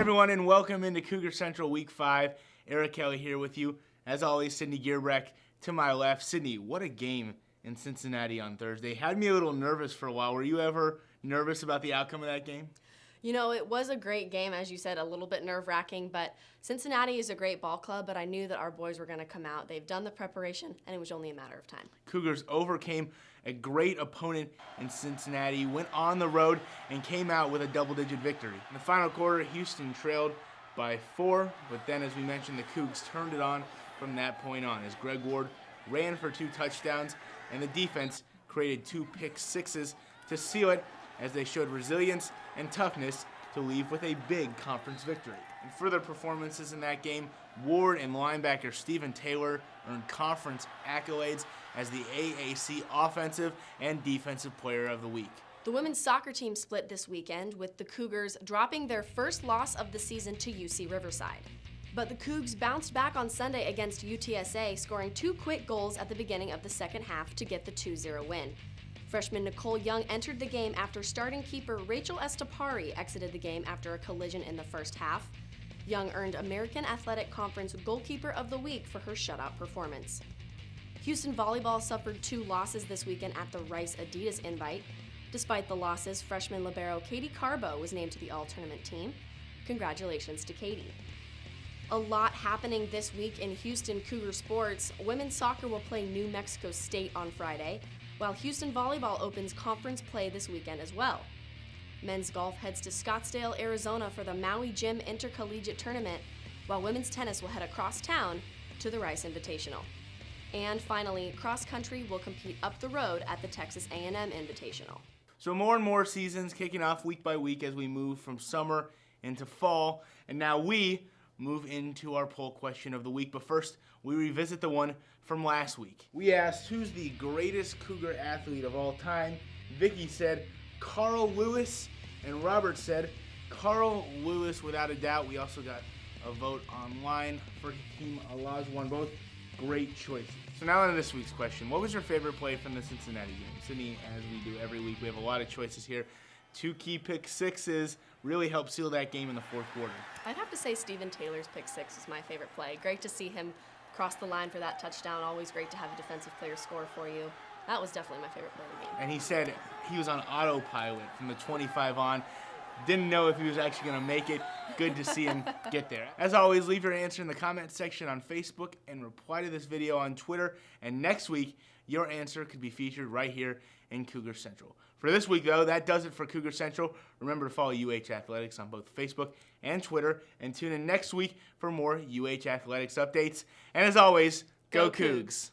everyone, and welcome into Cougar Central Week 5. Eric Kelly here with you. As always, Sydney Gearbreck to my left. Sydney, what a game in Cincinnati on Thursday. Had me a little nervous for a while. Were you ever nervous about the outcome of that game? You know, it was a great game, as you said, a little bit nerve-wracking, but Cincinnati is a great ball club, but I knew that our boys were going to come out. They've done the preparation, and it was only a matter of time. Cougars overcame a great opponent in Cincinnati, went on the road, and came out with a double-digit victory. In the final quarter, Houston trailed by 4, but then, as we mentioned, the Cougs turned it on from that point on as Greg Ward ran for 2 touchdowns, and the defense created 2 pick sixes to seal it as they showed resilience and toughness to leave with a big conference victory. In further performances in that game, Ward and linebacker Stephen Taylor earned conference accolades as the AAC Offensive and Defensive Player of the Week. The women's soccer team split this weekend, with the Cougars dropping their first loss of the season to UC Riverside. But the Cougs bounced back on Sunday against UTSA, scoring 2 quick goals at the beginning of the second half to get the 2-0 win. Freshman Nicole Young entered the game after starting keeper Rachel Estapari exited the game after a collision in the first half. Young earned American Athletic Conference Goalkeeper of the Week for her shutout performance. Houston Volleyball suffered 2 losses this weekend at the Rice Adidas Invite. Despite the losses, freshman libero Katie Carbo was named to the all-tournament team. Congratulations to Katie. A lot happening this week in Houston Cougar sports. Women's soccer will play New Mexico State on Friday, while Houston Volleyball opens conference play this weekend as well. Men's golf heads to Scottsdale, Arizona for the Maui Gym Intercollegiate Tournament, while women's tennis will head across town to the Rice Invitational. And finally, cross country will compete up the road at the Texas A&M Invitational. So more and more seasons kicking off week by week as we move from summer into fall, and now we move into our poll question of the week. But first, we revisit the one from last week. We asked, who's the greatest Cougar athlete of all time? Vicky said Carl Lewis, and Robert said Carl Lewis without a doubt. We also got a vote online for Hakeem Olajuwon. Both great choices. So now on to this week's question. What was your favorite play from the Cincinnati game? Sydney, as we do every week, we have a lot of choices here. 2 key pick sixes really helped seal that game in the fourth quarter. I'd have to say Stephen Taylor's pick 6 is my favorite play. Great to see him cross the line for that touchdown. Always great to have a defensive player score for you. That was definitely my favorite play of the game. And he said he was on autopilot from the 25 on. Didn't know if he was actually going to make it. Good to see him get there. As always, leave your answer in the comment section on Facebook and reply to this video on Twitter. And next week, your answer could be featured right here in Cougar Central. For this week, though, that does it for Cougar Central. Remember to follow UH Athletics on both Facebook and Twitter. And tune in next week for more UH Athletics updates. And as always, go Cougs!